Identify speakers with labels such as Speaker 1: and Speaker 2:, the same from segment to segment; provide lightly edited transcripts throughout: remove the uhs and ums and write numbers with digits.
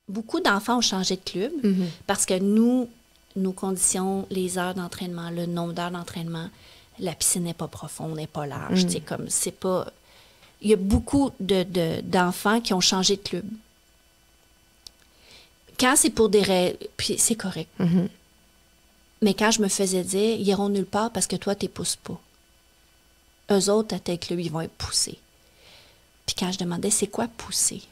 Speaker 1: beaucoup d'enfants ont changé de club parce que nous, nos conditions, les heures d'entraînement, le nombre d'heures d'entraînement, la piscine n'est pas profonde, n'est pas large. Tu sais, comme c'est pas... Il y a beaucoup d'enfants qui ont changé de club. Quand c'est pour des règles, puis c'est correct. Mais quand je me faisais dire, ils iront nulle part parce que toi, tu ne pousses pas. Eux autres, à tel club, ils vont être poussés. Puis quand je demandais, c'est quoi pousser?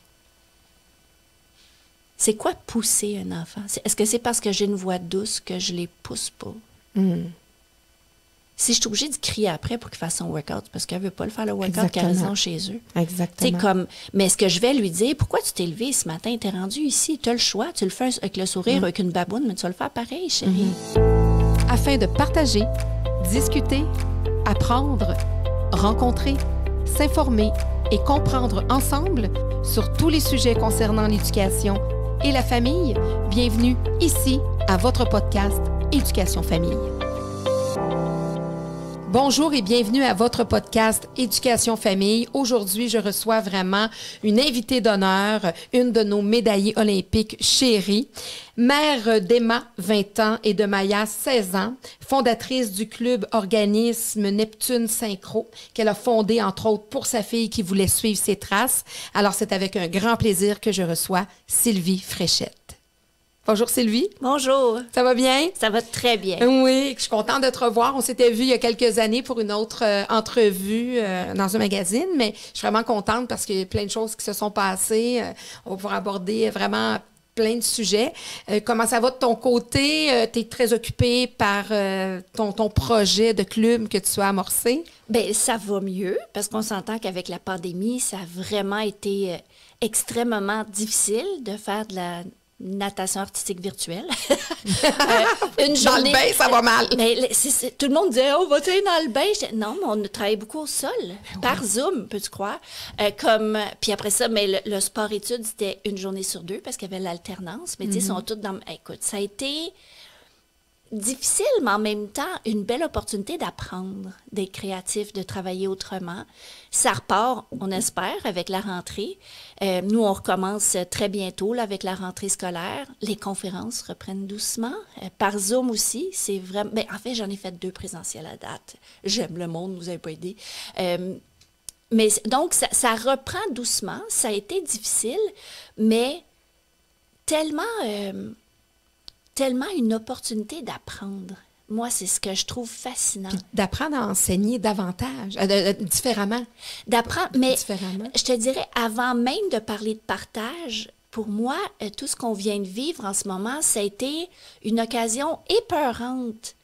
Speaker 1: C'est quoi pousser un enfant? Est-ce que c'est parce que j'ai une voix douce que je les pousse pas? Si je suis obligée de crier après pour qu'il fasse son workout, parce qu'elle ne veut pas le faire le workout, qu'elle reste chez eux.
Speaker 2: Exactement.
Speaker 1: Comme, mais est-ce que je vais lui dire, pourquoi tu t'es levé ce matin? Tu es rendu ici, tu as le choix, tu le fais avec le sourire, avec une baboune, mais tu vas le faire pareil, chérie.
Speaker 2: Afin de partager, discuter, apprendre, rencontrer, s'informer et comprendre ensemble sur tous les sujets concernant l'éducation et la famille, bienvenue ici à votre podcast Éducation Famille. Bonjour et bienvenue à votre podcast Éducation Famille. Aujourd'hui, je reçois vraiment une invitée d'honneur, une de nos médaillées olympiques chéries, mère d'Emma, 20 ans, et de Maya, 16 ans, fondatrice du club organisme Neptune Synchro, qu'elle a fondé, entre autres, pour sa fille qui voulait suivre ses traces. Alors, c'est avec un grand plaisir que je reçois Sylvie Fréchette. Bonjour Sylvie.
Speaker 1: Bonjour.
Speaker 2: Ça va bien?
Speaker 1: Ça va très bien.
Speaker 2: Oui, je suis contente de te revoir. On s'était vus il y a quelques années pour une autre entrevue dans un magazine, mais je suis vraiment contente parce qu'il y a plein de choses qui se sont passées. On va pouvoir aborder vraiment plein de sujets. Comment ça va de ton côté? Tu es très occupée par ton projet de club que tu as amorcé?
Speaker 1: Bien, ça va mieux parce qu'on s'entend qu'avec la pandémie, ça a vraiment été extrêmement difficile de faire de la natation artistique virtuelle. Une journée,
Speaker 2: dans le bain, ça va mal.
Speaker 1: Mais tout le monde disait, oh, va-tu aller dans le bain? Non, mais on a travaillé beaucoup au sol, par Zoom, peux-tu croire? Puis après ça, mais le sport-études, c'était une journée sur deux parce qu'il y avait l'alternance. Mais tu sais, ils sont tous dans... Écoute, ça a été difficile, mais en même temps, une belle opportunité d'apprendre, d'être créatif, de travailler autrement. Ça repart, on espère, avec la rentrée. Nous, on recommence très bientôt là, avec la rentrée scolaire. Les conférences reprennent doucement. Par Zoom aussi, c'est vraiment... Mais en fait, j'en ai fait 2 présentielles à date. J'aime le monde, vous n'avez pas aidé. Mais donc, ça reprend doucement. Ça a été difficile, mais tellement une opportunité d'apprendre. Moi, c'est ce que je trouve fascinant.
Speaker 2: Puis d'apprendre à enseigner davantage, différemment.
Speaker 1: D'apprendre, mais
Speaker 2: différemment.
Speaker 1: Je te dirais, avant même de parler de partage, pour moi, tout ce qu'on vient de vivre en ce moment, ça a été une occasion épeurante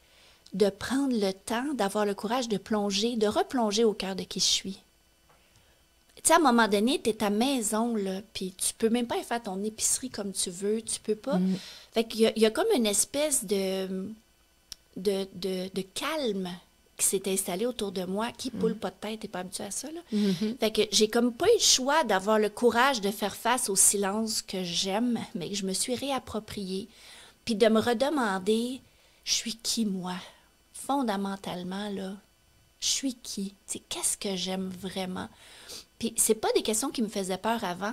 Speaker 1: de prendre le temps, d'avoir le courage de plonger, de replonger au cœur de qui je suis. Tu sais, à un moment donné, tu es à maison, là, puis tu peux même pas faire ton épicerie comme tu veux, tu peux pas. Fait qu'il y a comme une espèce de calme qui s'est installé autour de moi, qui poule pas de tête, t'es pas habitué à ça, là. Fait que j'ai comme pas eu le choix d'avoir le courage de faire face au silence que j'aime, mais que je me suis réapproprié, puis de me redemander, je suis qui, moi? Fondamentalement, là, je suis qui? C'est qu'est-ce que j'aime vraiment? Puis c'est pas des questions qui me faisaient peur avant,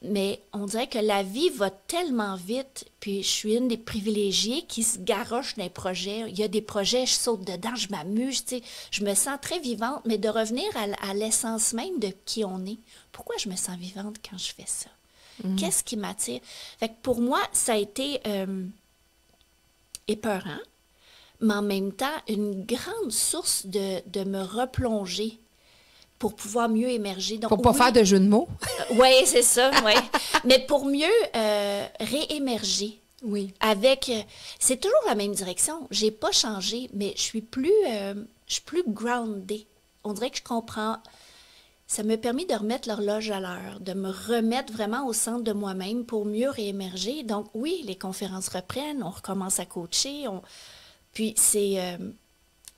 Speaker 1: mais on dirait que la vie va tellement vite, puis je suis une des privilégiées qui se garoche dans les projets. Il y a des projets, je saute dedans, je m'amuse, tu sais, je me sens très vivante, mais de revenir à l'essence même de qui on est. Pourquoi je me sens vivante quand je fais ça? Qu'est-ce qui m'attire? Fait que pour moi, ça a été épeurant, mais en même temps, une grande source de me replonger pour pouvoir mieux émerger. Donc,
Speaker 2: pour pas faire de jeu de mots.
Speaker 1: Oui, c'est ça, oui. Mais pour mieux réémerger.
Speaker 2: Oui.
Speaker 1: Avec... c'est toujours la même direction. J'ai pas changé, mais je suis plus groundée. On dirait que je comprends... Ça m'a permis de remettre l'horloge à l'heure, de me remettre vraiment au centre de moi-même pour mieux réémerger. Donc, oui, les conférences reprennent, on recommence à coacher. Puis,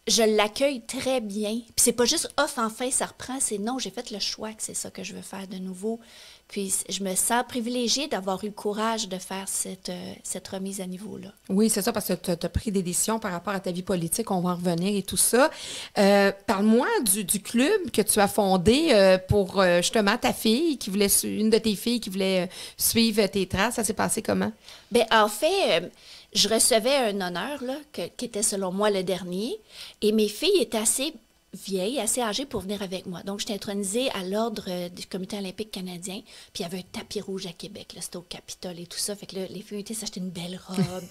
Speaker 1: je l'accueille très bien. Puis c'est pas juste « off, enfin, ça reprend », c'est non, j'ai fait le choix que c'est ça que je veux faire de nouveau. Puis je me sens privilégiée d'avoir eu le courage de faire cette remise à niveau-là.
Speaker 2: Oui, c'est ça, parce que tu as pris des décisions par rapport à ta vie politique, on va en revenir et tout ça. Parle-moi du club que tu as fondé pour justement ta fille, une de tes filles qui voulait suivre tes traces. Ça s'est passé comment?
Speaker 1: Bien, en fait, je recevais un honneur là, qui était selon moi le dernier, et mes filles étaient assez vieille, assez âgée pour venir avec moi. Donc, j'étais intronisée à l'ordre du Comité olympique canadien. Puis, il y avait un tapis rouge à Québec. Là, c'était au Capitole et tout ça. Fait que là, les filles étaient s'acheter une belle robe.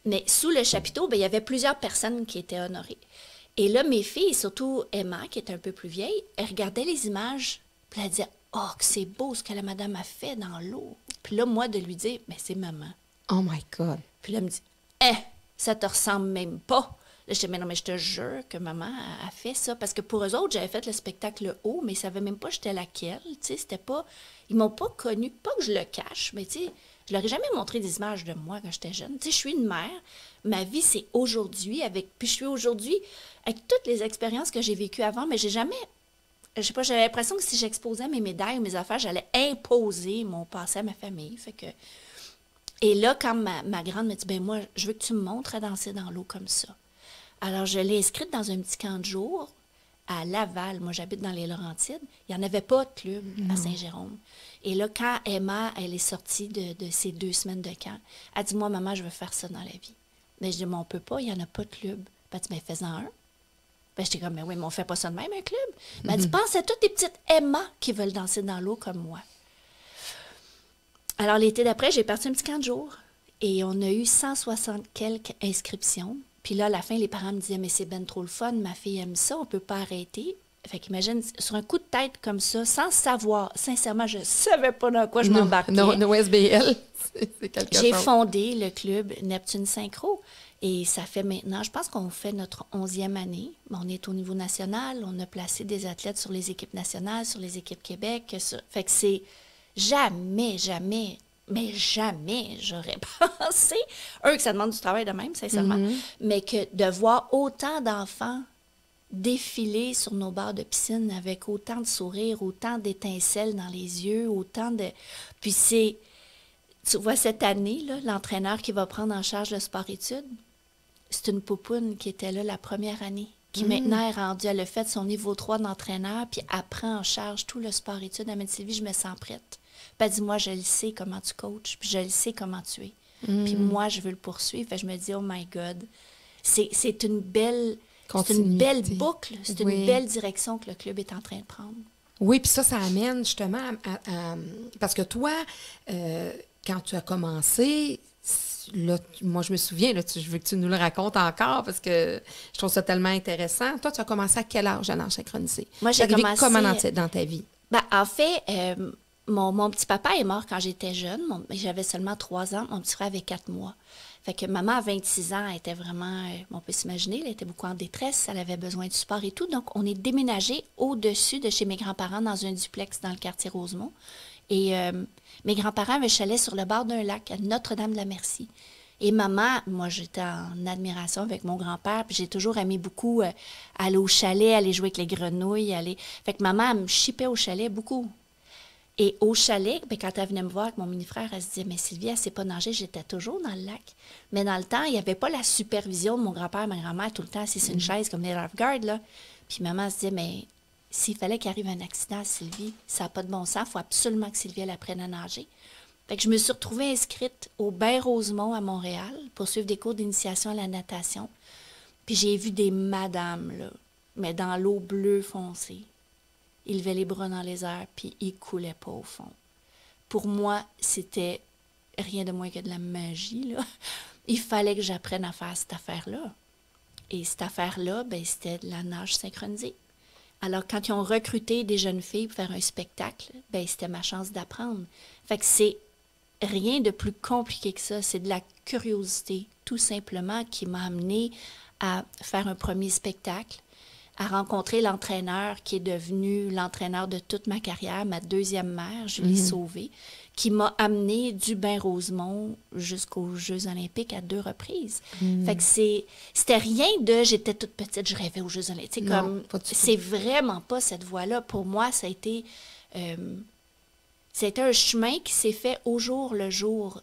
Speaker 1: Mais sous le chapiteau, bien, il y avait plusieurs personnes qui étaient honorées. Et là, mes filles, surtout Emma, qui était un peu plus vieille, elle regardait les images. Puis, elle disait « Oh, que c'est beau ce que la madame a fait dans l'eau. » Puis là, moi, de lui dire « Mais c'est maman. »
Speaker 2: Oh my God!
Speaker 1: Puis là, elle me dit « Eh, ça te ressemble même pas. » Là, je dis, mais non, mais je te jure que maman a fait ça. Parce que pour eux autres, j'avais fait le spectacle haut, mais ils ne savaient même pas j'étais laquelle. Tu sais, c'était pas... Ils m'ont pas connue. Pas que je le cache, mais tu sais, je leur ai jamais montré des images de moi quand j'étais jeune. Tu sais, je suis une mère. Ma vie, c'est aujourd'hui. Puis je suis aujourd'hui avec toutes les expériences que j'ai vécues avant, mais j'ai jamais... Je sais pas, j'avais l'impression que si j'exposais mes médailles ou mes affaires, j'allais imposer mon passé à ma famille. Fait que... Et là, quand ma grande me dit, ben moi, je veux que tu me montres à danser dans l'eau comme ça. Alors, je l'ai inscrite dans un petit camp de jour à Laval. Moi, j'habite dans les Laurentides. Il n'y en avait pas de club à Saint-Jérôme. Et là, quand Emma, elle est sortie de ces 2 semaines de camp, elle dit, moi, maman, je veux faire ça dans la vie. Mais je dis, mais on peut pas, il n'y en a pas de club. Ben, tu dis, mais fais-en un. Ben, j'étais comme, mais oui, mais on fait pas ça de même, un club. Ben, elle dit, pense à toutes les petites Emma qui veulent danser dans l'eau comme moi. Alors, l'été d'après, j'ai parti un petit camp de jour. Et on a eu 160 quelques inscriptions. Puis là, à la fin, les parents me disaient, mais c'est ben trop le fun, ma fille aime ça, on peut pas arrêter. Fait qu'imagine, sur un coup de tête comme ça, sans savoir, sincèrement, je savais pas dans quoi je m'embarquais.
Speaker 2: No SBL, c'est quelque chose.
Speaker 1: J'ai fondé le club Neptune Synchro. Et ça fait maintenant, je pense qu'on fait notre 11e année. On est au niveau national, on a placé des athlètes sur les équipes nationales, sur les équipes Québec. Fait que c'est jamais j'aurais pensé, que ça demande du travail de même, sincèrement, mais que de voir autant d'enfants défiler sur nos bords de piscine avec autant de sourires, autant d'étincelles dans les yeux, autant de... Puis tu vois, cette année, là, l'entraîneur qui va prendre en charge le sport-études, c'est une poupoune qui était là la première année, qui maintenant est rendue, elle a fait son niveau 3 d'entraîneur, puis elle prend en charge tout le sport-études. Elle m'a dit, Sylvie, je me sens prête. Puis elle dit, moi, je le sais comment tu coaches, puis je le sais comment tu es. Puis moi, je veux le poursuivre. Fait je me dis, oh my God, c'est une belle boucle, c'est une belle direction que le club est en train de prendre.
Speaker 2: Oui, puis ça amène justement à parce que toi, quand tu as commencé, là, moi, je me souviens, là, je veux que tu nous le racontes encore parce que je trouve ça tellement intéressant. Toi, tu as commencé à quel âge à nage synchronisé?
Speaker 1: Moi, j'ai commencé...
Speaker 2: Comment dans ta vie?
Speaker 1: Ben, en fait... Mon petit papa est mort quand j'étais jeune. J'avais seulement 3 ans. Mon petit frère avait 4 mois. Fait que maman, à 26 ans, elle était vraiment, on peut s'imaginer, elle était beaucoup en détresse. Elle avait besoin de support et tout. Donc, on est déménagé au-dessus de chez mes grands-parents dans un duplex dans le quartier Rosemont. Et mes grands-parents avaient un chalet sur le bord d'un lac à Notre-Dame-de-la-Merci. Et maman, moi, j'étais en admiration avec mon grand-père, puis j'ai toujours aimé beaucoup aller au chalet, aller jouer avec les grenouilles, Fait que maman, elle me chipait au chalet beaucoup. Et au chalet, bien, quand elle venait me voir avec mon mini-frère, elle se disait, mais Sylvie, elle ne sait pas nager, j'étais toujours dans le lac. Mais dans le temps, il n'y avait pas la supervision de mon grand-père et ma grand-mère tout le temps assis sur une chaise comme les lifeguards, là. Puis maman se disait, mais s'il fallait qu'il arrive un accident à Sylvie, ça n'a pas de bon sens, il faut absolument que Sylvie elle apprenne à nager. Fait que je me suis retrouvée inscrite au Bain-Rosemont à Montréal pour suivre des cours d'initiation à la natation. Puis j'ai vu des madames, là, mais dans l'eau bleue foncée. Il levait les bras dans les airs, puis il coulait pas au fond. Pour moi, c'était rien de moins que de la magie, là. Il fallait que j'apprenne à faire cette affaire-là. Et cette affaire-là, ben, c'était de la nage synchronisée. Alors, quand ils ont recruté des jeunes filles pour faire un spectacle, ben, c'était ma chance d'apprendre. Fait que c'est rien de plus compliqué que ça. C'est de la curiosité, tout simplement, qui m'a amenée à faire un premier spectacle, à rencontrer l'entraîneur qui est devenu l'entraîneur de toute ma carrière, ma deuxième mère, Julie Sauvé, qui m'a amenée du Bain-Rosemont jusqu'aux Jeux olympiques à 2 reprises. Fait que c'était rien de « j'étais toute petite, je rêvais aux Jeux olympiques ».
Speaker 2: Non, pas du tout.
Speaker 1: C'est vraiment pas cette voie-là. Pour moi, ça a été un chemin qui s'est fait au jour le jour,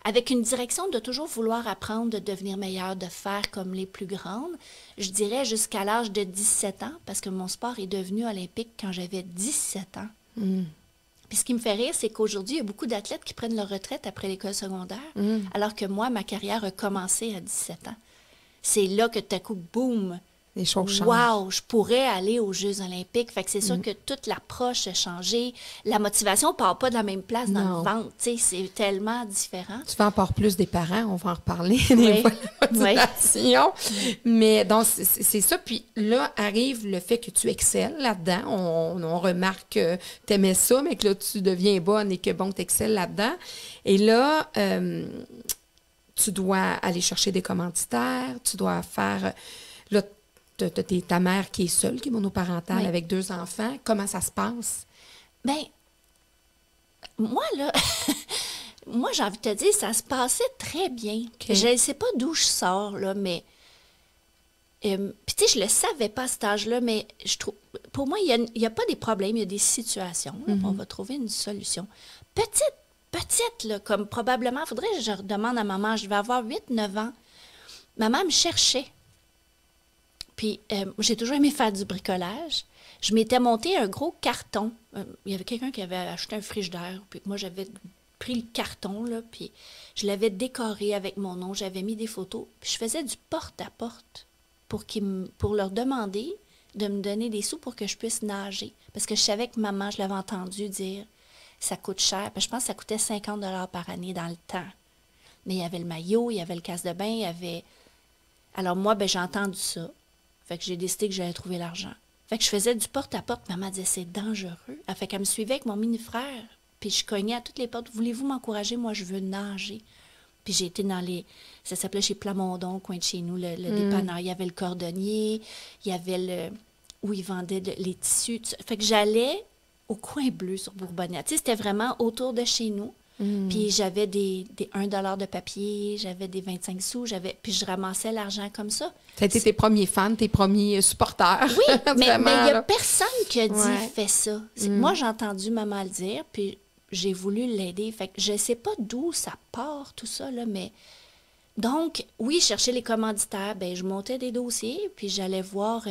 Speaker 1: avec une direction de toujours vouloir apprendre, de devenir meilleure, de faire comme les plus grandes. Je dirais jusqu'à l'âge de 17 ans, parce que mon sport est devenu olympique quand j'avais 17 ans. Puis ce qui me fait rire, c'est qu'aujourd'hui, il y a beaucoup d'athlètes qui prennent leur retraite après l'école secondaire, alors que moi, ma carrière a commencé à 17 ans. C'est là que tout à coup, boum!
Speaker 2: Les choses changent.
Speaker 1: Wow, je pourrais aller aux Jeux olympiques. Fait que c'est sûr que toute l'approche a changé. La motivation ne part pas de la même place dans
Speaker 2: Non.
Speaker 1: le ventre. Tu sais, c'est tellement différent.
Speaker 2: Tu fais encore plus des parents, on va en reparler
Speaker 1: Oui.
Speaker 2: des fois, la motivation. Mais donc, c'est ça. Puis là, arrive le fait que tu excelles là-dedans. On remarque que tu aimais ça, mais que là, tu deviens bonne et que, bon, tu excelles là-dedans. Et là, tu dois aller chercher des commanditaires, tu dois faire... Là, t'as ta mère qui est seule, qui est monoparentale,
Speaker 1: Oui.
Speaker 2: avec 2 enfants. Comment ça se passe?
Speaker 1: Bien, moi, là, moi, j'ai envie de te dire, ça se passait très bien.
Speaker 2: OK.
Speaker 1: Je ne sais pas d'où je sors, là, mais... Puis, tu sais, je le savais pas à cet âge-là, mais je trouve... Pour moi, il y a pas des problèmes, il y a des situations. Là, puis on va trouver une solution. Petite, là, comme probablement... Il faudrait que je redemande à maman, je vais avoir 8-9 ans. Maman me cherchait. Puis, j'ai toujours aimé faire du bricolage. Je m'étais monté un gros carton. Il y avait quelqu'un qui avait acheté un frigidaire. Puis moi, j'avais pris le carton, là, puis je l'avais décoré avec mon nom. J'avais mis des photos. Puis je faisais du porte-à-porte pour leur demander de me donner des sous pour que je puisse nager. Parce que je savais que maman, je l'avais entendu dire, ça coûte cher. Puis je pense que ça coûtait 50 $ par année dans le temps. Mais il y avait le maillot, il y avait le casse de bain, il y avait... Alors moi, ben j'ai entendu ça. Fait que j'ai décidé que j'allais trouver l'argent. Fait que je faisais du porte-à-porte. Maman disait, c'est dangereux. Fait qu'elle me suivait avec mon mini-frère. Puis je cognais à toutes les portes. Voulez-vous m'encourager? Moi, je veux nager. Puis j'ai été dans les... Ça s'appelait chez Plamondon, au coin de chez nous, le dépanneur. Il y avait le cordonnier. Il y avait où ils vendaient les tissus. Fait que j'allais au coin bleu sur Bourbonnais. Tu sais, c'était vraiment autour de chez nous. Puis j'avais des 1 $ de papier, j'avais des 25 sous, puis je ramassais l'argent comme ça.
Speaker 2: Ça a été tes premiers fans, tes premiers supporters.
Speaker 1: Oui, mais il n'y a
Speaker 2: là.
Speaker 1: personne qui a dit
Speaker 2: Ouais.
Speaker 1: « fais ça ». Moi, j'ai entendu maman le dire, puis j'ai voulu l'aider. Fait que je ne sais pas d'où ça part, tout ça, là, mais... Donc, oui, chercher les commanditaires, ben je montais des dossiers, puis j'allais voir...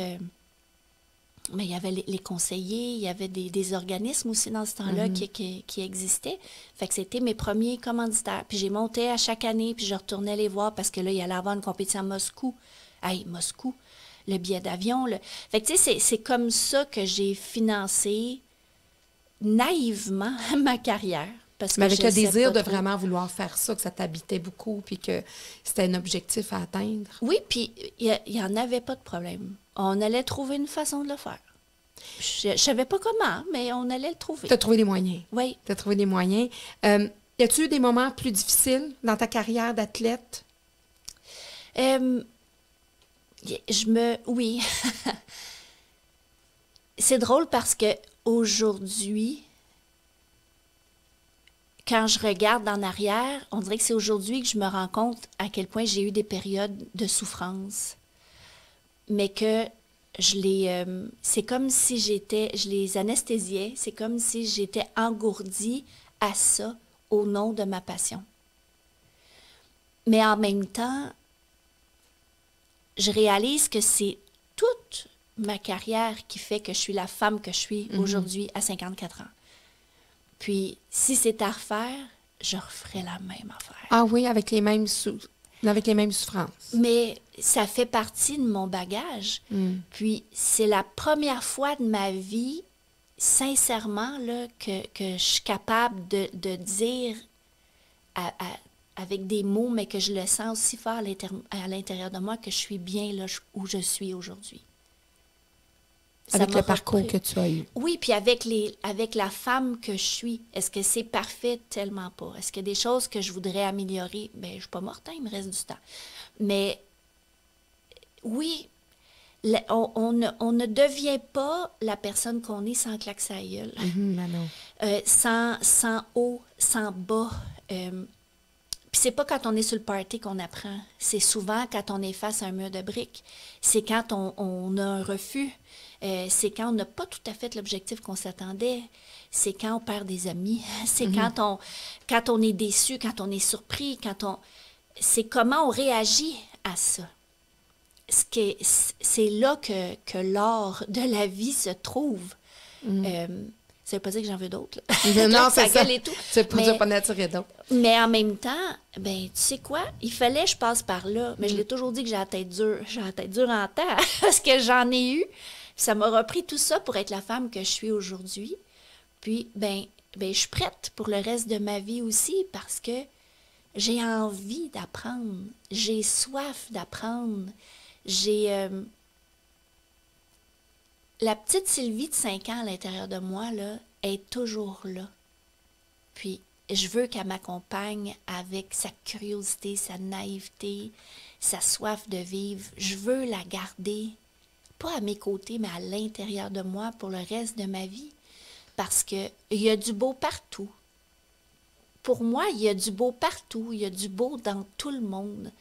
Speaker 1: Mais il y avait les conseillers, il y avait des organismes aussi dans ce temps-là qui existaient. Fait que c'était mes premiers commanditaires. Puis j'ai monté à chaque année, puis je retournais les voir parce que là, il allait avoir une compétition à Moscou. Hey, Moscou, le billet d'avion. Fait que tu sais, c'est comme ça que j'ai financé naïvement ma carrière. Parce que
Speaker 2: Mais avec
Speaker 1: je
Speaker 2: le
Speaker 1: sais
Speaker 2: désir
Speaker 1: pas
Speaker 2: de
Speaker 1: trop.
Speaker 2: vraiment vouloir faire ça, que ça t'habitait beaucoup, puis que c'était un objectif à atteindre.
Speaker 1: Oui, puis il n'y en avait pas de problème. On allait trouver une façon de le faire. Je ne savais pas comment, mais on allait le trouver.
Speaker 2: Tu as trouvé des moyens.
Speaker 1: Oui.
Speaker 2: Tu as trouvé des moyens. Y a-tu eu des moments plus difficiles dans ta carrière d'athlète?
Speaker 1: Oui. C'est drôle parce que aujourd'hui, quand je regarde en arrière, on dirait que c'est aujourd'hui que je me rends compte à quel point j'ai eu des périodes de souffrance. Mais que c'est comme si je les anesthésiais, c'est comme si j'étais engourdie à ça au nom de ma passion. Mais en même temps, je réalise que c'est toute ma carrière qui fait que je suis la femme que je suis aujourd'hui à 54 ans. Puis, si c'est à refaire, je referais la même affaire.
Speaker 2: Ah oui, avec les mêmes souffrances.
Speaker 1: Mais ça fait partie de mon bagage. Puis, c'est la première fois de ma vie, sincèrement, là, que je suis capable de dire avec des mots, mais que je le sens aussi fort à l'intérieur de moi, que je suis bien là où je suis aujourd'hui.
Speaker 2: Avec le parcours que tu as eu.
Speaker 1: Oui, puis avec la femme que je suis. Est-ce que c'est parfait? Tellement pas. Est-ce qu'il y a des choses que je voudrais améliorer? Bien, je ne suis pas morte, il me reste du temps. Mais oui, On ne devient pas la personne qu'on est sans claque sa gueule.
Speaker 2: Ben non.
Speaker 1: Sans haut, sans bas. Puis c'est pas quand on est sur le party qu'on apprend. C'est souvent quand on est face à un mur de briques. C'est quand on a un refus. C'est quand on n'a pas tout à fait l'objectif qu'on s'attendait. C'est quand on perd des amis. C'est quand on est déçu, quand on est surpris, c'est comment on réagit à ça. C'est là que l'art de la vie se trouve. Ça veut pas dire que j'en veux d'autres.
Speaker 2: Non, c'est ça.
Speaker 1: Et tout.
Speaker 2: C'est pour pas n'attirer d'autres.
Speaker 1: Mais en même temps, ben tu sais quoi? Il fallait que je passe par là. Mais je l'ai toujours dit que j'ai la tête dure. J'ai la tête dure en temps parce que j'en ai eu. Ça m'a repris tout ça pour être la femme que je suis aujourd'hui. Puis, ben je suis prête pour le reste de ma vie aussi parce que j'ai envie d'apprendre. J'ai soif d'apprendre. La petite Sylvie de 5 ans à l'intérieur de moi, là, est toujours là. Puis, je veux qu'elle m'accompagne avec sa curiosité, sa naïveté, sa soif de vivre. Je veux la garder, pas à mes côtés, mais à l'intérieur de moi pour le reste de ma vie. Parce qu'il y a du beau partout. Pour moi, il y a du beau partout. Il y a du beau dans tout le monde.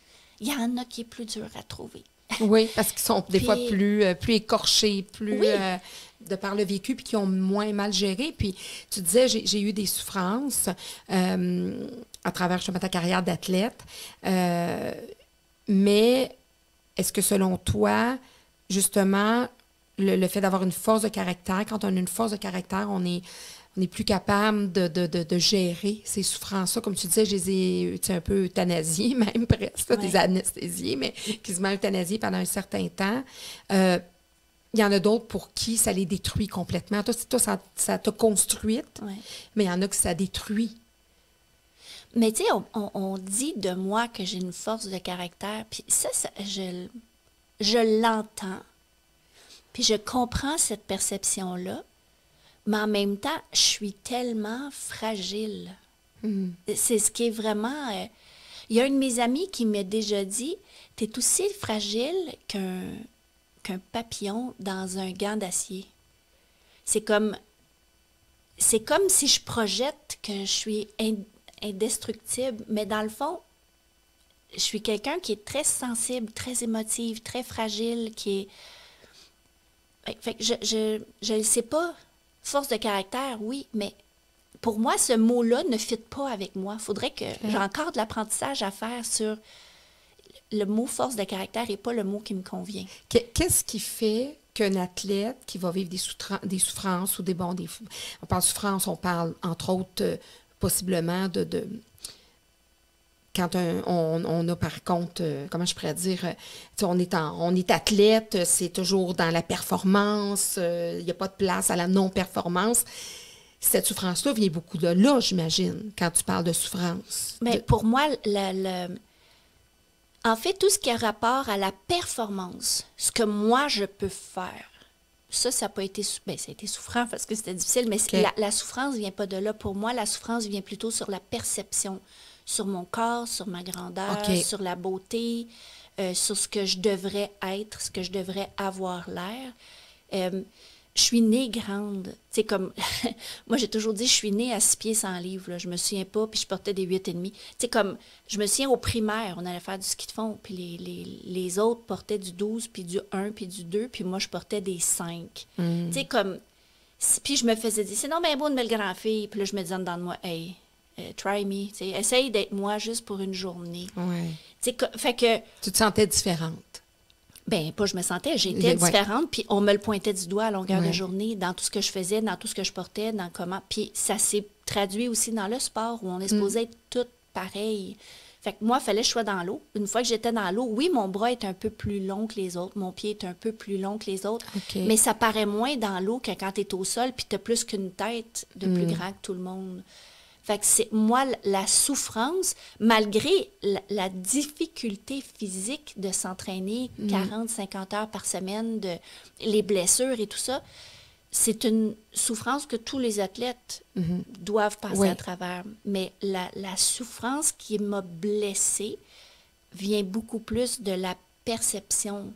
Speaker 1: Il y en a qui est plus dur à trouver.
Speaker 2: Oui, parce qu'ils sont des fois plus écorchés, plus de par le vécu, puis qui ont moins mal géré. Puis tu disais, j'ai eu des souffrances à travers justement ta carrière d'athlète. Mais est-ce que selon toi, justement, le fait d'avoir une force de caractère, quand on a une force de caractère, on est plus capable de gérer ces souffrances-là. Comme tu disais, je les ai un peu euthanasiées, même presque, des anesthésiées, mais quasiment euthanasiées pendant un certain temps. Il y en a d'autres pour qui ça les détruit complètement. Toi ça t'a construite, mais il y en a que ça détruit.
Speaker 1: Mais tu sais, on dit de moi que j'ai une force de caractère, puis ça je l'entends, puis je comprends cette perception-là. Mais en même temps, je suis tellement fragile. C'est ce qui est vraiment... Il y a un de mes amis qui m'a déjà dit, « Tu es aussi fragile qu'un papillon dans un gant d'acier. » C'est comme si je projette que je suis indestructible, mais dans le fond, je suis quelqu'un qui est très sensible, très émotive, très fragile, qui est... Fait que je ne sais pas... Force de caractère, oui, mais pour moi, ce mot-là ne fit pas avec moi. Il faudrait que j'ai encore de l'apprentissage à faire sur le mot force de caractère et pas le mot qui me convient.
Speaker 2: Qu'est-ce qui fait qu'un athlète qui va vivre des souffrances ou on parle de souffrance, on parle entre autres possiblement de quand on a par contre, comment je pourrais dire, on est athlète, c'est toujours dans la performance, il n'y a pas de place à la non-performance. Cette souffrance-là vient beaucoup de là, j'imagine, quand tu parles de souffrance.
Speaker 1: Mais pour moi, en fait, tout ce qui a rapport à la performance, ce que moi je peux faire, ça n'a pas été... ça a été souffrant parce que c'était difficile, mais la souffrance ne vient pas de là. Pour moi, la souffrance vient plutôt sur la perception, sur mon corps, sur ma grandeur, sur la beauté, sur ce que je devrais être, ce que je devrais avoir l'air. Je suis née grande. Tu sais, comme... moi, j'ai toujours dit, je suis née à 6 pieds 100 livres. Là. Je me souviens pas, puis je portais des 8,5. Tu sais, comme... Je me souviens au primaire, on allait faire du ski de fond, puis les autres portaient du 12, puis du 1, puis du 2, puis moi, je portais des 5. Tu sais, comme... Puis je me faisais dire, c'est non, mais bon, une belle grande fille. Puis là, je me disais dans de moi, hey... try me, tu sais, essaye d'être moi juste pour une journée.
Speaker 2: Ouais.
Speaker 1: Fait que...
Speaker 2: Tu te sentais différente?
Speaker 1: Ben pas je me sentais, j'étais différente, puis on me le pointait du doigt à longueur de journée, dans tout ce que je faisais, dans tout ce que je portais, dans comment... Puis ça s'est traduit aussi dans le sport, où on est supposé être toutes pareilles. Fait que moi, il fallait que je sois dans l'eau. Une fois que j'étais dans l'eau, oui, mon bras est un peu plus long que les autres, mon pied est un peu plus long que les autres, mais ça paraît moins dans l'eau que quand tu es au sol, puis tu as plus qu'une tête de plus grand que tout le monde. Fait que c'est, moi, la souffrance, malgré la difficulté physique de s'entraîner 40-50 heures par semaine, les blessures et tout ça, c'est une souffrance que tous les athlètes doivent passer à travers. Mais la souffrance qui m'a blessée vient beaucoup plus de la perception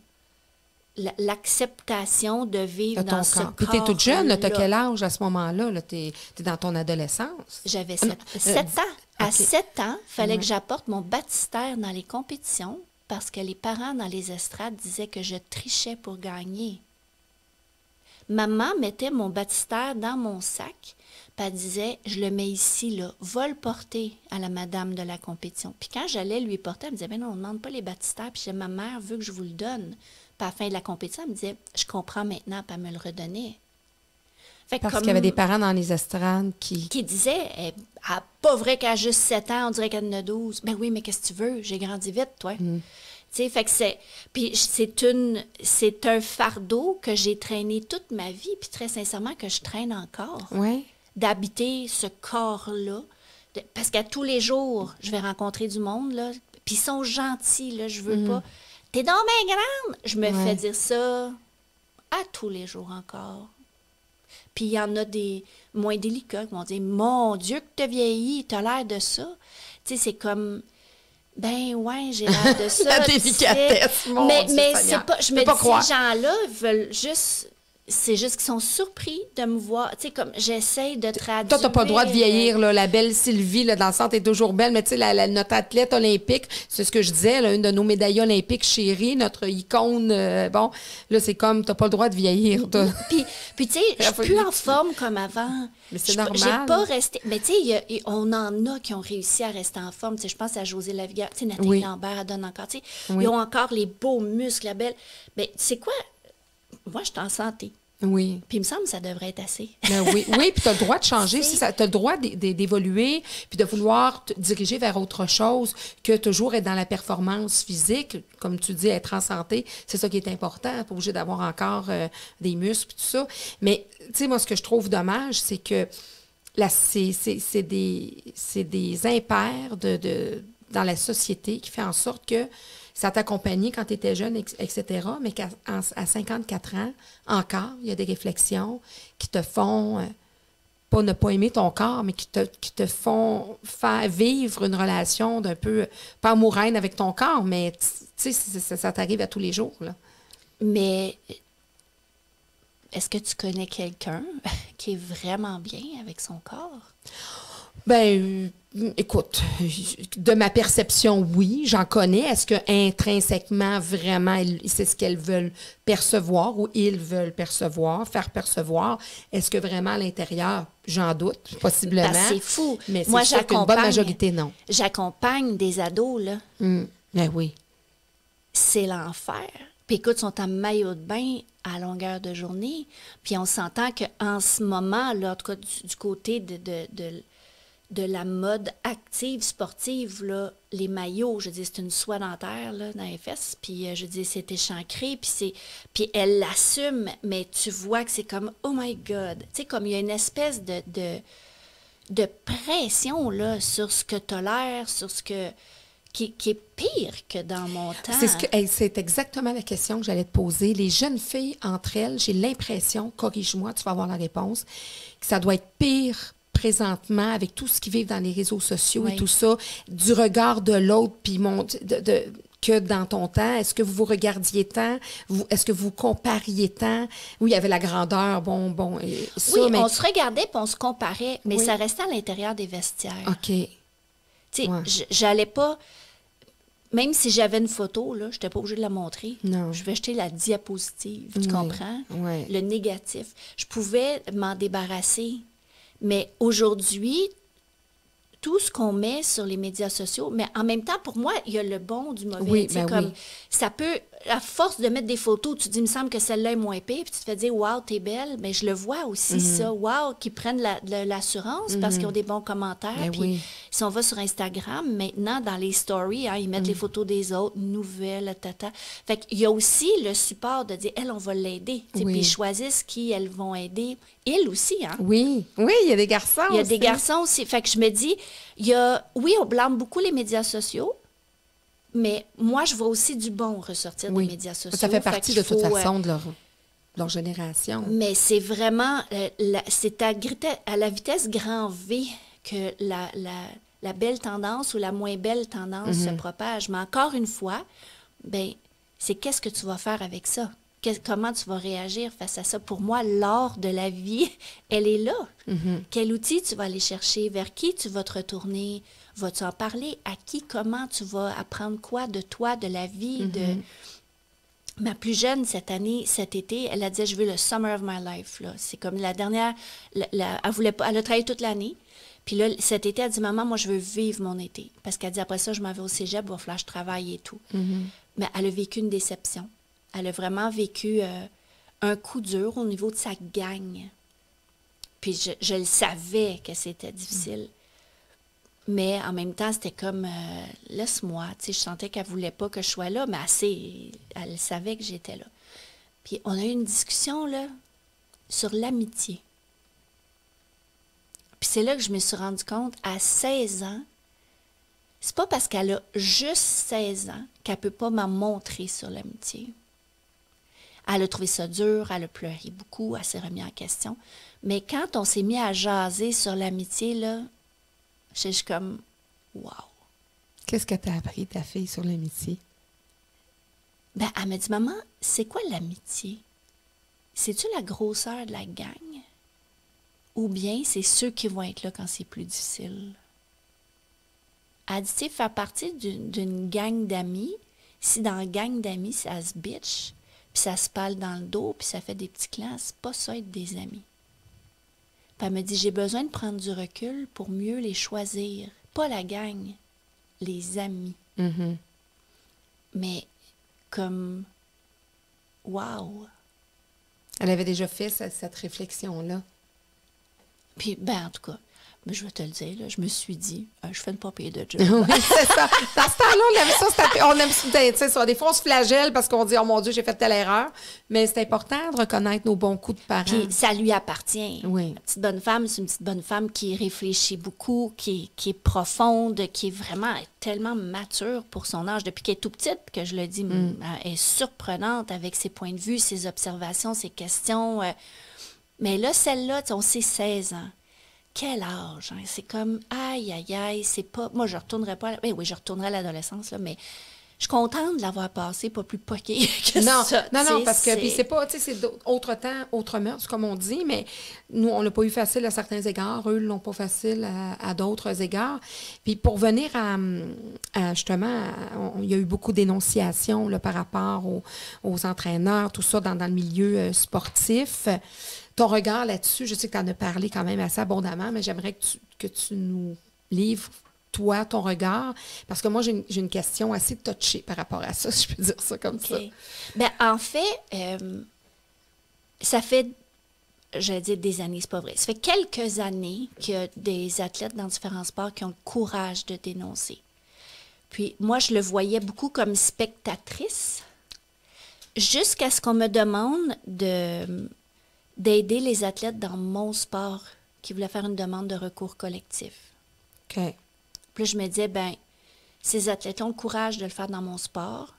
Speaker 1: l'acceptation de vivre
Speaker 2: De ton
Speaker 1: dans ce
Speaker 2: corps. Puis t'es toute jeune,
Speaker 1: corps-là.
Speaker 2: t'as quel âge à ce moment-là? Là? T'es dans ton adolescence?
Speaker 1: J'avais
Speaker 2: Ah non,
Speaker 1: 7 ans. À
Speaker 2: OK.
Speaker 1: 7 ans, il fallait
Speaker 2: Ouais.
Speaker 1: que j'apporte mon baptistère dans les compétitions parce que les parents dans les estrades disaient que je trichais pour gagner. Maman mettait mon baptistère dans mon sac, puis elle disait, je le mets ici, là, va le porter à la madame de la compétition. Puis quand j'allais lui porter, elle me disait, ben non, on ne demande pas les baptistères. Puis je disais, ma mère veut que je vous le donne. Puis à la fin de la compétition, elle me disait, je comprends maintenant, puis elle me le redonnait. Fait que
Speaker 2: Parce
Speaker 1: comme-
Speaker 2: qu'il y avait des parents dans les estrades qui...
Speaker 1: qui disait, pas vrai qu'elle a juste 7 ans, on dirait qu'elle en a 12. Ben oui, mais qu'est-ce que tu veux? J'ai grandi vite, toi. Tu sais, fait que c'est... Puis c'est un fardeau que j'ai traîné toute ma vie, puis très sincèrement que je traîne encore,
Speaker 2: Oui.
Speaker 1: d'habiter ce corps-là. Parce qu'à tous les jours, je vais rencontrer du monde, là, puis ils sont gentils, là, je veux pas... T'es donc bien grande! Je me fais dire ça à tous les jours encore. Puis il y en a des moins délicats qui vont dire, mon Dieu, que t'as vieilli, t'as l'air de ça. Tu sais, c'est comme, ben ouais, j'ai l'air de ça.
Speaker 2: La
Speaker 1: tu sais.
Speaker 2: délicatesse, mon
Speaker 1: mais,
Speaker 2: Dieu
Speaker 1: mais
Speaker 2: Seigneur.
Speaker 1: c'est pas, je
Speaker 2: Je
Speaker 1: me
Speaker 2: peux pas
Speaker 1: dis,
Speaker 2: croire.
Speaker 1: ces gens-là veulent juste, c'est juste qu'ils sont surpris de me voir. Tu sais, comme j'essaye de traduire.
Speaker 2: Toi, t'as pas le droit de vieillir, là. La belle Sylvie, là, dans le centre, est toujours belle. Mais tu sais, notre athlète olympique, c'est ce que je disais, là, une de nos médaillées olympiques chéries, notre icône, bon, là, c'est comme, t'as pas le droit de vieillir.
Speaker 1: Puis tu sais, je suis plus en forme comme avant.
Speaker 2: Mais c'est
Speaker 1: J'ai
Speaker 2: normal.
Speaker 1: pas resté... Mais tu sais, on en a qui ont réussi à rester en forme. Tu sais, je pense à José Lavigueur. Tu sais, Nathalie
Speaker 2: Oui.
Speaker 1: Lambert, elle donne encore. Tu sais,
Speaker 2: Oui.
Speaker 1: ils ont encore les beaux muscles, la belle... Mais c'est quoi? Moi, je suis en santé.
Speaker 2: Oui.
Speaker 1: Puis il me semble que ça devrait être assez.
Speaker 2: Ben oui, oui, puis tu as le droit de changer,
Speaker 1: C'est-
Speaker 2: tu as le droit d'évoluer, puis de vouloir te diriger vers autre chose que toujours être dans la performance physique, comme tu dis, être en santé, c'est ça qui est important, pas obligé d'avoir encore des muscles, puis tout ça. Mais, tu sais, moi, ce que je trouve dommage, c'est que là, c'est des impairs dans la société qui fait en sorte que ça t'accompagnait quand tu étais jeune, etc., mais à 54 ans, encore, il y a des réflexions qui te font, pas ne pas aimer ton corps, mais qui te font faire vivre une relation d'un peu, pas amoureuse avec ton corps, mais tu sais, ça t'arrive à tous les jours, là.
Speaker 1: Mais est-ce que tu connais quelqu'un qui est vraiment bien avec son corps?
Speaker 2: Ben, écoute, de ma perception, oui, j'en connais. Est-ce que intrinsèquement, vraiment, c'est ce qu'elles veulent percevoir ou ils veulent percevoir, faire percevoir? Est-ce que vraiment à l'intérieur, j'en doute, possiblement.
Speaker 1: Parce que c'est fou.
Speaker 2: Mais c'est
Speaker 1: Moi,
Speaker 2: sûr qu'une bonne majorité, non.
Speaker 1: J'accompagne des ados, là.
Speaker 2: Ben oui.
Speaker 1: C'est l'enfer. Puis écoute, ils sont en maillot de bain à longueur de journée. Puis on s'entend qu'en ce moment, là, en tout cas du côté de la mode active, sportive, là, les maillots, je dis, c'est une soie dentaire là, dans les fesses. Puis je dis, c'est échancré. Puis elle l'assume, mais tu vois que c'est comme, oh my God. Tu sais, comme il y a une espèce de pression là, sur ce que tu as l'air, sur ce que... Qui est pire que dans mon temps.
Speaker 2: C'est exactement la question que j'allais te poser. Les jeunes filles, entre elles, j'ai l'impression, corrige-moi, tu vas avoir la réponse, que ça doit être pire présentement avec tout ce qu'ils vivent dans les réseaux sociaux
Speaker 1: Oui.
Speaker 2: et tout ça, du regard de l'autre, puis que dans ton temps. Est-ce que vous vous regardiez tant? Est-ce que vous compariez tant? Oui, il y avait la grandeur, ça,
Speaker 1: Oui,
Speaker 2: mais...
Speaker 1: on se regardait puis on se comparait, mais
Speaker 2: Oui.
Speaker 1: ça restait à l'intérieur des vestiaires.
Speaker 2: OK.
Speaker 1: Tu sais,
Speaker 2: Ouais.
Speaker 1: j'allais pas... Même si j'avais une photo, là, je n'étais pas obligée de la montrer.
Speaker 2: Non.
Speaker 1: Je vais jeter la diapositive, tu
Speaker 2: Oui,
Speaker 1: comprends?
Speaker 2: oui.
Speaker 1: Le négatif. Je pouvais m'en débarrasser. Mais aujourd'hui, tout ce qu'on met sur les médias sociaux, mais en même temps, pour moi, il y a le bon du mauvais.
Speaker 2: Oui,
Speaker 1: Tu sais,
Speaker 2: ben
Speaker 1: comme,
Speaker 2: oui.
Speaker 1: ça peut, à force de mettre des photos, tu te dis, il me semble que celle-là est moins pire, puis tu te fais dire, wow, t'es belle. Mais je le vois aussi, ça. Wow, qu'ils prennent l'assurance parce qu'ils ont des bons commentaires.
Speaker 2: Ben
Speaker 1: Puis
Speaker 2: oui.
Speaker 1: si on va sur Instagram, maintenant, dans les stories, hein, ils mettent les photos des autres, nouvelles, tata. Fait qu'il y a aussi le support de dire, elle, on va l'aider. Tu sais,
Speaker 2: Oui.
Speaker 1: Puis ils choisissent qui elles vont aider. Ils aussi, hein.
Speaker 2: Oui, il y a des garçons
Speaker 1: Il y a des
Speaker 2: aussi.
Speaker 1: garçons aussi. Fait que je me dis, oui, on blâme beaucoup les médias sociaux, mais moi, je vois aussi du bon ressortir
Speaker 2: Oui.
Speaker 1: des médias sociaux.
Speaker 2: Ça fait partie
Speaker 1: qu'il
Speaker 2: de toute
Speaker 1: faut,
Speaker 2: façon de leur génération.
Speaker 1: mais c'est vraiment, c'est à la vitesse grand V que la belle tendance ou la moins belle tendance se propage. Mais encore une fois, ben, c'est qu'est-ce que tu vas faire avec ça? comment tu vas réagir face à ça. Pour moi, l'art de la vie, elle est là. Quel outil tu vas aller chercher? Vers qui tu vas te retourner? Vas-tu en parler? À qui? Comment tu vas apprendre quoi de toi, de la vie? Ma plus jeune, cet été, elle a dit, je veux le summer of my life. Là. C'est comme la dernière, elle voulait pas, elle a travaillé toute l'année. Puis là, cet été, elle dit, maman, moi, je veux vivre mon été. Parce qu'elle dit, après ça, je m'en vais au cégep, il va falloir que je travaille et tout. Mais elle a vécu une déception. Elle a vraiment vécu un coup dur au niveau de sa gang. Puis je le savais que c'était difficile. Mais en même temps, c'était comme, laisse-moi. Tu sais, je sentais qu'elle ne voulait pas que je sois là, mais elle savait que j'étais là. Puis on a eu une discussion, là, sur l'amitié. Puis c'est là que je me suis rendu compte, à 16 ans, c'est pas parce qu'elle a juste 16 ans qu'elle ne peut pas m'en montrer sur l'amitié. Elle a trouvé ça dur, elle a pleuré beaucoup, elle s'est remise en question. Mais quand on s'est mis à jaser sur l'amitié, là, je suis comme, wow.
Speaker 2: Qu'est-ce que tu as appris, ta fille, sur l'amitié?
Speaker 1: Ben, elle m'a dit, maman, c'est quoi l'amitié? C'est-tu la grosseur de la gang? Ou bien c'est ceux qui vont être là quand c'est plus difficile? Elle dit, tu sais, faire partie d'une gang d'amis, si dans la gang d'amis, ça se bitch, puis ça se parle dans le dos, puis ça fait des petits clans, c'est pas ça être des amis. Puis elle me dit, j'ai besoin de prendre du recul pour mieux les choisir. Pas la gang, les amis. Mais comme, wow!
Speaker 2: Elle avait déjà fait cette réflexion-là.
Speaker 1: Puis, ben, en tout cas, ben, je vais te le dire, là, je me suis dit, je fais une papier de job.
Speaker 2: Oui, c'est ça. Dans ce temps-là, on aime ça. On aime ça. Des fois, on se flagelle parce qu'on dit, oh mon Dieu, j'ai fait telle erreur. Mais c'est important de reconnaître nos bons coups de parents.
Speaker 1: Puis, ça lui appartient.
Speaker 2: Oui.
Speaker 1: La petite bonne femme, c'est une petite bonne femme qui réfléchit beaucoup, qui est profonde, qui est vraiment tellement mature pour son âge. Depuis qu'elle est tout petite, que je le dis, elle est surprenante avec ses points de vue, ses observations, ses questions. Mais là, celle-là, on sait 16 ans. Quel âge, hein? C'est comme, aïe, aïe, aïe, c'est pas... Moi, je retournerais pas... Oui, je retournerais à l'adolescence, là, mais je suis contente de l'avoir passé, pas plus poquée que ça.
Speaker 2: Non, parce que puis c'est pas, tu sais, c'est autre temps, autre mœurs, comme on dit, mais nous, on l'a pas eu facile à certains égards, eux l'ont pas facile à d'autres égards. Puis pour venir à justement, il y a eu beaucoup d'énonciations là, par rapport aux entraîneurs, tout ça, dans le milieu sportif. Ton regard là-dessus, je sais que tu en as parlé quand même assez abondamment, mais j'aimerais que tu nous livres, toi, ton regard, parce que moi, j'ai une question assez touchée par rapport à ça, si je peux dire ça comme ça.
Speaker 1: Bien, en fait, ça fait, j'allais dire des années, c'est pas vrai. Ça fait quelques années qu'il y a des athlètes dans différents sports qui ont le courage de dénoncer. Puis moi, je le voyais beaucoup comme spectatrice, jusqu'à ce qu'on me demande d'aider les athlètes dans mon sport qui voulaient faire une demande de recours collectif.
Speaker 2: OK.
Speaker 1: Puis là, je me disais, ben, ces athlètes ont le courage de le faire dans mon sport.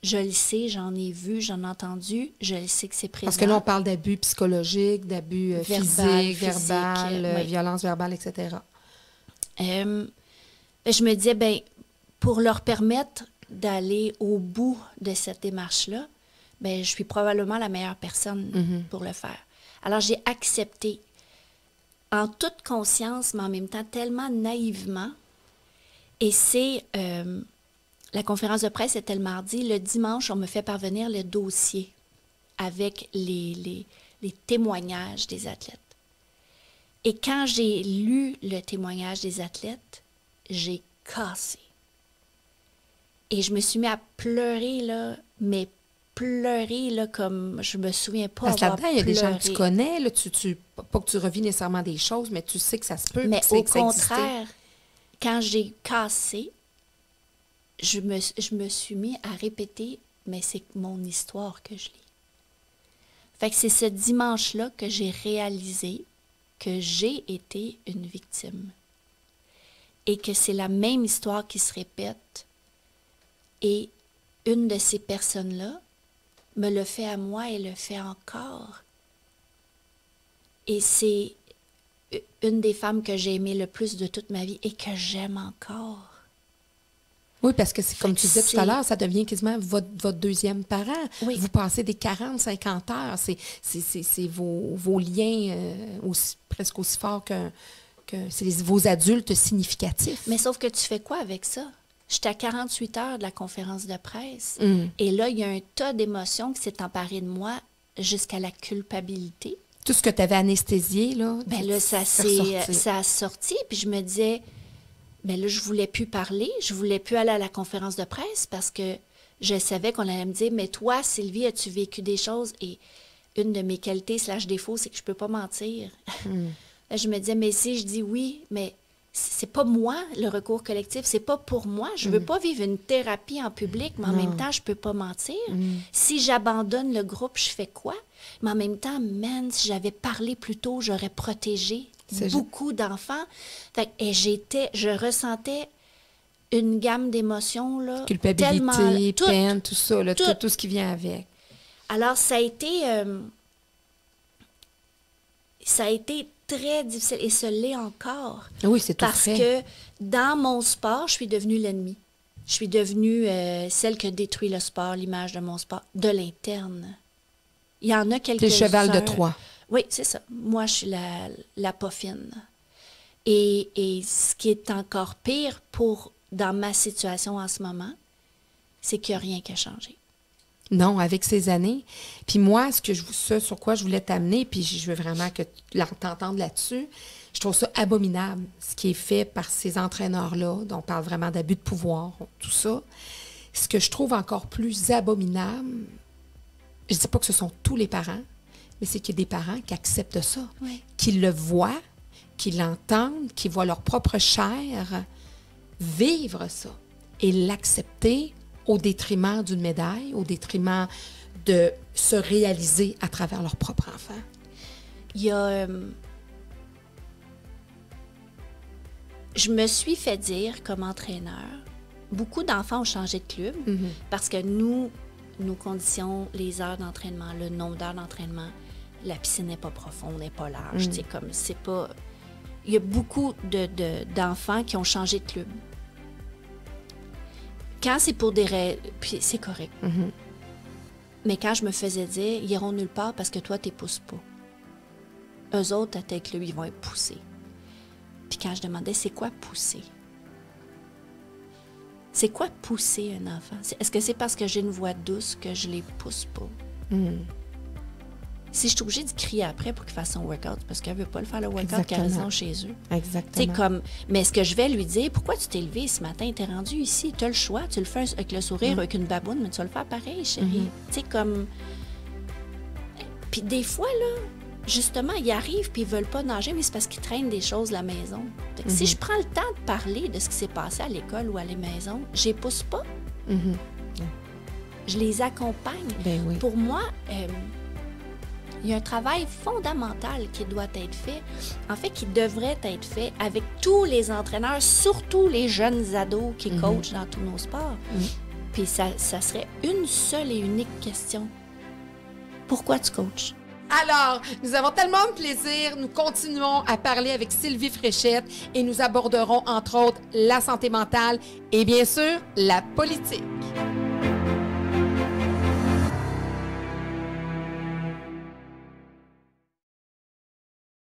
Speaker 1: Je le sais, j'en ai vu, j'en ai entendu, je le sais que c'est présent.
Speaker 2: Parce que là, on parle d'abus psychologiques, d'abus physiques, verbal, violence verbale, etc.
Speaker 1: Je me disais, ben, pour leur permettre d'aller au bout de cette démarche-là, ben, je suis probablement la meilleure personne pour le faire. Alors, j'ai accepté, en toute conscience, mais en même temps tellement naïvement. Et c'est, la conférence de presse était le mardi. Le dimanche, on me fait parvenir le dossier avec les témoignages des athlètes. Et quand j'ai lu le témoignage des athlètes, j'ai cassé. Et je me suis mis à pleurer, là, mais pleurer, là, comme je me souviens pas
Speaker 2: parce
Speaker 1: avoir
Speaker 2: là-dedans, il y a des gens que tu
Speaker 1: pleuré.
Speaker 2: connais, là, pas que tu revis nécessairement des choses, mais tu sais que ça se peut.
Speaker 1: Mais
Speaker 2: au
Speaker 1: contraire, quand j'ai cassé, je me suis mis à répéter, mais c'est mon histoire que je lis. Fait que c'est ce dimanche-là que j'ai réalisé que j'ai été une victime. Et que c'est la même histoire qui se répète. Et une de ces personnes-là me le fait à moi et le fait encore. Et c'est une des femmes que j'ai aimées le plus de toute ma vie et que j'aime encore.
Speaker 2: Oui, parce que c'est comme tu disais tout à
Speaker 1: c'est-
Speaker 2: l'heure, ça devient quasiment votre deuxième parent.
Speaker 1: Oui.
Speaker 2: Vous passez des 40, 50 heures. C'est vos liens presque aussi forts que c'est vos adultes significatifs.
Speaker 1: Mais sauf que tu fais quoi avec ça? J'étais à 48 heures de la conférence de presse.
Speaker 2: Mm.
Speaker 1: Et là, il y a un tas d'émotions qui s'est emparé de moi jusqu'à la culpabilité.
Speaker 2: Tout ce que tu avais anesthésié, là,
Speaker 1: Ben là, ça a sorti. Puis je me disais, ben là, je voulais plus parler. Je voulais plus aller à la conférence de presse parce que je savais qu'on allait me dire, mais toi, Sylvie, as-tu vécu des choses? Et une de mes qualités / défauts, c'est que je peux pas mentir. Là, je me disais, mais si je dis oui, mais c'est pas moi, le recours collectif, c'est pas pour moi. Je veux pas vivre une thérapie en public, mais en même temps, je peux pas mentir. Si j'abandonne le groupe, je fais quoi? Mais en même temps, man, si j'avais parlé plus tôt, j'aurais protégé beaucoup d'enfants. Fait que, et je ressentais une gamme d'émotions, là.
Speaker 2: Culpabilité, peine, tout ça, là, tout ce qui vient avec.
Speaker 1: Alors, ça a été très difficile et ce l'est encore.
Speaker 2: Oui, c'est tout
Speaker 1: Parce
Speaker 2: fait.
Speaker 1: que dans mon sport, je suis devenue l'ennemi. Je suis devenue celle qui détruit le sport, l'image de mon sport, de l'interne. Il y en a quelques-uns.
Speaker 2: T'es le cheval de Troie.
Speaker 1: Oui, c'est ça. Moi, je suis la pas fine. Et ce qui est encore pire dans ma situation en ce moment, c'est qu'il n'y a rien qui a changé.
Speaker 2: Non, avec ces années. Puis moi, ce sur quoi je voulais t'amener, puis je veux vraiment que tu t'entendes là-dessus, je trouve ça abominable, ce qui est fait par ces entraîneurs-là, dont on parle vraiment d'abus de pouvoir, tout ça. Ce que je trouve encore plus abominable, je ne dis pas que ce sont tous les parents, mais c'est qu'il y a des parents qui acceptent ça, qui le voient, qui l'entendent, qui voient leur propre chair vivre ça et l'accepter au détriment d'une médaille, au détriment de se réaliser à travers leur propre enfant.
Speaker 1: Il y a... je me suis fait dire comme entraîneur, beaucoup d'enfants ont changé de club parce que nous conditionnons les heures d'entraînement, le nombre d'heures d'entraînement. La piscine n'est pas profonde, n'est pas large. Tu sais, comme c'est pas... Il y a beaucoup d'enfants qui ont changé de club. Quand c'est pour des raisons, puis c'est correct. Mais quand je me faisais dire, ils iront nulle part parce que toi, tu les pousses pas. Eux autres, à tel club, ils vont être poussés. Puis quand je demandais, c'est quoi pousser? C'est quoi pousser un enfant? Est-ce que c'est parce que j'ai une voix douce que je les pousse pas? Si je suis obligée de crier après pour qu'il fasse son workout, parce qu'elle veut pas le faire le workout qu'elle reste chez eux.
Speaker 2: Exactement.
Speaker 1: Mais est-ce que je vais lui dire, pourquoi tu t'es levé ce matin? T'es rendu ici, tu as le choix, tu le fais avec le sourire, avec une baboune, mais tu vas le faire pareil, chérie. Tu sais, comme... Puis des fois, là, justement, ils arrivent puis ils veulent pas nager, mais c'est parce qu'ils traînent des choses à la maison. Fait que si je prends le temps de parler de ce qui s'est passé à l'école ou à la maison, je les pousse pas. Je les accompagne.
Speaker 2: Ben oui.
Speaker 1: Pour moi... il y a un travail fondamental qui doit être fait, en fait, qui devrait être fait avec tous les entraîneurs, surtout les jeunes ados qui coachent dans tous nos sports. Puis ça serait une seule et unique question. Pourquoi tu coaches?
Speaker 2: Alors, nous avons tellement de plaisir. Nous continuons à parler avec Sylvie Fréchette et nous aborderons, entre autres, la santé mentale et bien sûr, la politique.